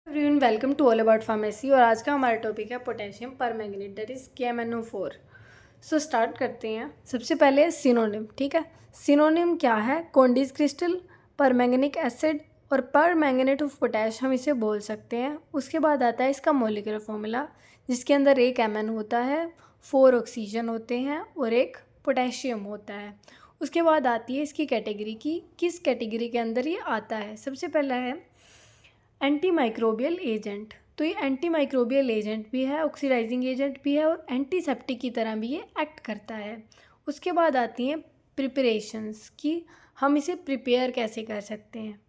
Everyone welcome to all about pharmacy. और आज का हमारा टॉपिक है potassium permanganate that is KMnO4। So start करते हैं। सबसे पहले सिनोनिम, ठीक है। सिनोनिम क्या है? कॉन्डिस क्रिस्टल, परमैंगनिक एसिड और परमैंगनेट ऑफ पोटैश हम इसे बोल सकते हैं। उसके बाद आता है इसका मॉलिक्यूलर फॉर्मूला, जिसके अंदर एक Mn होता है, 4 ऑक्सीजन होते हैं और एक पोटेशियम होता है। उसके बाद आती है इसकी कैटेगरी की किस कैटेगरी के अंदर ये आता है। सबसे पहला है एंटी माइक्रोबियल एजेंट। तो ये एंटी माइक्रोबियल एजेंट भी है, ऑक्सीडाइजिंग एजेंट भी है और एंटीसेप्टिक की तरह भी ये एक्ट करता है। उसके बाद आती हैं प्रिपरेशंस की हम इसे प्रिपेयर कैसे कर सकते हैं।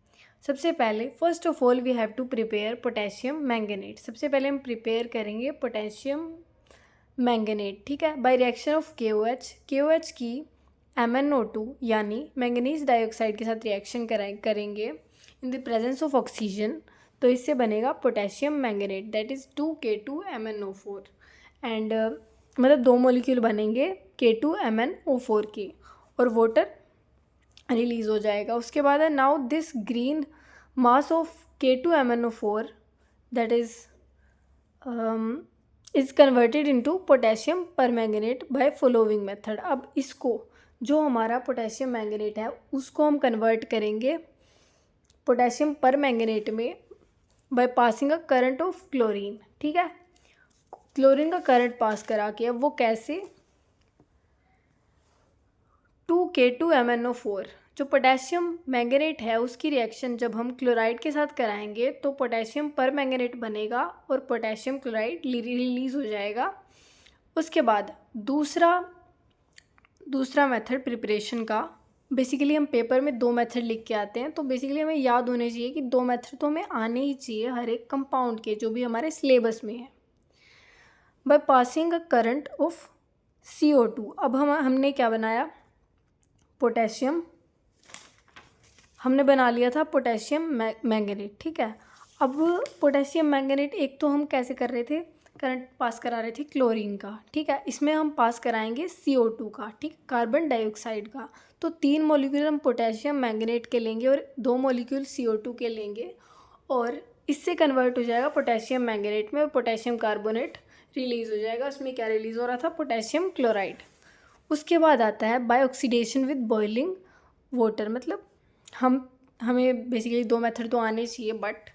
सबसे पहले first of all we have to prepare potassium manganate. सबसे पहले हम प्रिपेयर करेंगे पोटेशियम मैंगनेट, ठीक है, बाय रिएक्शन ऑफ KOH की MnO2 यानी मैंगनीज डाइऑक्साइड के साथ रिएक्शन करेंगे in the presence of oxygen. तो इससे बनेगा potassium manganate that is 2K2MnO4 and मतलब 2 मॉलिक्यूल बनेंगे K2MnO4 के और वाटर रिलीज़ हो जाएगा। उसके बाद है now this green mass of K2MnO4 that is converted into potassium permanganate by following method. अब इसको जो हमारा पोटेशियम मैंगनेट है उसको हम कन्वर्ट करेंगे पोटेशियम परमैंगनेट में by passing a current of chlorine, ठीक है। क्लोरीन का करंट पास करा के अब वो कैसे 2K2MnO4 जो पोटेशियम मैंगनेट है उसकी रिएक्शन जब हम क्लोराइड के साथ कराएंगे तो पोटेशियम परमैंगनेट बनेगा और पोटेशियम क्लोराइड रिलीज़ हो जाएगा। उसके बाद दूसरा मेथड प्रिपरेशन का, बेसिकली हम पेपर में 2 मेथड लिख के आते हैं, तो बेसिकली हमें याद होने चाहिए कि 2 मेथड तो हमें आने ही चाहिए हर एक कंपाउंड के जो भी हमारे सिलेबस में है। By passing a current of CO2। अब हमने क्या बनाया, पोटेशियम हमने बना लिया था पोटेशियम मैंगनेट, ठीक है। अब पोटेशियम मैंगनेट एक तो हम कैसे कर रहे थे, करंट पास करा रहे थे क्लोरीन का, ठीक है। इसमें हम पास कराएंगे CO2 का, ठीक, कार्बन डाइऑक्साइड का। तो 3 मॉलिक्यूल हम पोटेशियम मैंगनेट के लेंगे और 2 मॉलिक्यूल CO2 के लेंगे और इससे कन्वर्ट हो जाएगा पोटेशियम मैंगनेट में और पोटेशियम कार्बोनेट रिलीज़ हो जाएगा। उसमें क्या रिलीज़ हो रहा था, पोटेशियम क्लोराइड। उसके बाद आता है by oxidation with boiling water. मतलब हमें बेसिकली 2 मेथड तो आने चाहिए बट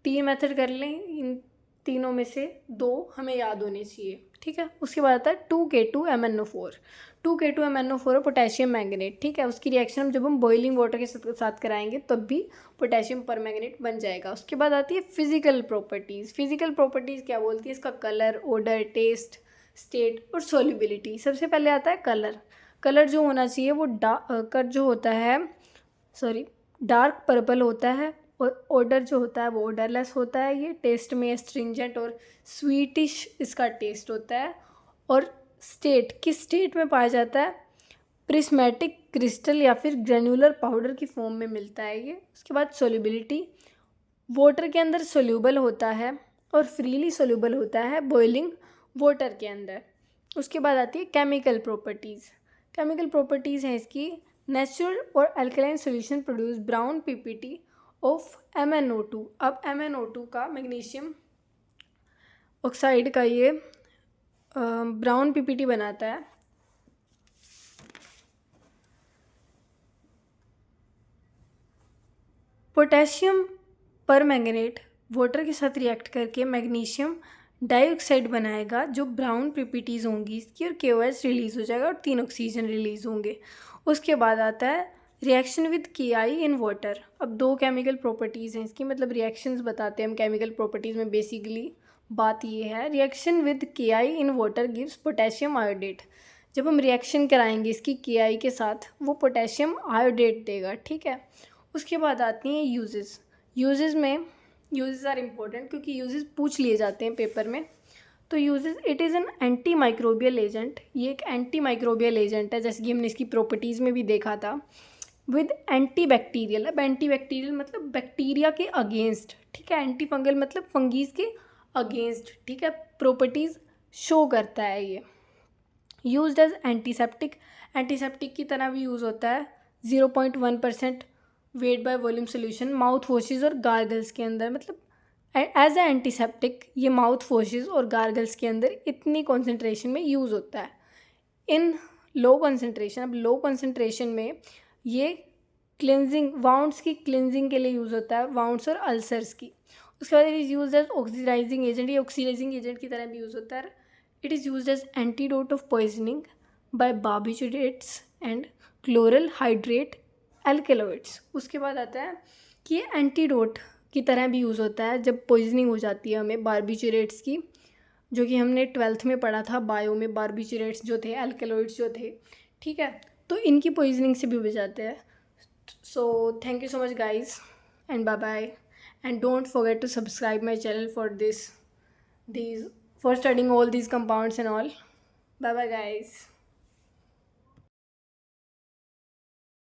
3 मेथड कर लें, इन तीनों में से 2 हमें याद होने चाहिए, ठीक है। उसके बाद आता है 2K2MnO4। 2K2MnO4 है पोटेशियम मैंगनेट, ठीक है। उसकी रिएक्शन जब हम बॉइलिंग वाटर के साथ कराएंगे तब भी पोटेशियम परमैंगनेट बन जाएगा। उसके बाद आती है फिजिकल प्रॉपर्टीज़। फिजिकल प्रॉपर्टीज़ क्या बोलती है, इसका कलर, ओडर, टेस्ट, स्टेट और सोल्यूबिलिटी। सबसे पहले आता है कलर। कलर जो होना चाहिए वो जो होता है डार्क पर्पल होता है और ऑर्डर जो होता है वो ऑर्डरलेस होता है। ये टेस्ट में स्ट्रिंजेंट और स्वीटिश इसका टेस्ट होता है। और स्टेट किस स्टेट में पाया जाता है, प्रिस्मेटिक क्रिस्टल या फिर ग्रेनुलर पाउडर की फॉर्म में मिलता है ये। उसके बाद सोल्यूबिलिटी, वाटर के अंदर सोल्यूबल होता है और फ्रीली सोल्यूबल होता है बॉइलिंग वाटर के अंदर। उसके बाद आती है केमिकल प्रॉपर्टीज़। केमिकल प्रॉपर्टीज़ हैं इसकी, नेचुरल और alkaline solution produce brown PPT of MnO2। अब MnO2 का मैग्नीशियम ऑक्साइड का ये ब्राउन पीपीटी बनाता है। पोटेशियम परमैंगनेट वाटर के साथ रिएक्ट करके मैग्नीशियम डाइऑक्साइड बनाएगा जो ब्राउन पीपीटीज़ होंगी इसकी और KOH रिलीज़ हो जाएगा और 3 ऑक्सीजन रिलीज़ होंगे। उसके बाद आता है reaction with Ki in water. अब 2 केमिकल प्रॉपर्टीज़ हैं इसकी, मतलब रिएक्शंस बताते हैं हम केमिकल प्रॉपर्टीज़ में। बेसिकली बात ये है, reaction with Ki in water gives potassium iodate. जब हम रिएक्शन कराएंगे इसकी Ki के साथ वो पोटेशियम आयोडेट देगा, ठीक है। उसके बाद आती हैं यूजेस में यूजेस आर इम्पोर्टेंट क्योंकि यूजेस पूछ लिए जाते हैं पेपर में। तो uses, it is an anti microbial agent. ये एक एंटी माइक्रोबियल एजेंट है, जैसे कि हमने इसकी प्रॉपर्टीज़ में भी देखा था। विद एंटी बैक्टीरियल, अब एंटी बैक्टीरियल मतलब बैक्टीरिया के अगेंस्ट, ठीक है। एंटी फंगल मतलब फंगीज के अगेंस्ट, ठीक है, प्रॉपर्टीज़ शो करता है ये। यूज्ड एज एंटीसेप्टिक, एंटीसेप्टिक की तरह भी यूज़ होता है। 0.1% weight by volume solution mouth washes और गार्गल्स के अंदर, मतलब एज ए एंटीसेप्टिक ये माउथ वॉशेस और गार्गल्स के अंदर इतनी कॉन्सेंट्रेशन में यूज़ होता है। इन लो कंसंट्रेशन, अब लो कंसंट्रेशन में ये क्लिनजिंग, वाउंड्स की क्लिनजिंग के लिए यूज़ होता है, वाउंड्स और अल्सर्स की। उसके बाद it is use as oxidising agent, ये ऑक्सीडाइजिंग एजेंट की तरह भी यूज़ होता है। It is use as antidote of poisoning by barbiturates and chloral hydrate alkaloids. उसके बाद आता है कि ये एंटीडोट की तरह भी यूज़ होता है जब पॉइजनिंग हो जाती है हमें बार्बिचुरेट्स की, जो कि हमने 12th में पढ़ा था बायो में, बार्बिचुरेट्स जो थे, एल्केलॉइड्स जो थे, ठीक है, तो इनकी पॉइजनिंग से भी बचाते हैं। So thank you so much guys and bye bye, and don't forget to subscribe my channel for this these for studying all these compounds and all. Bye bye guys.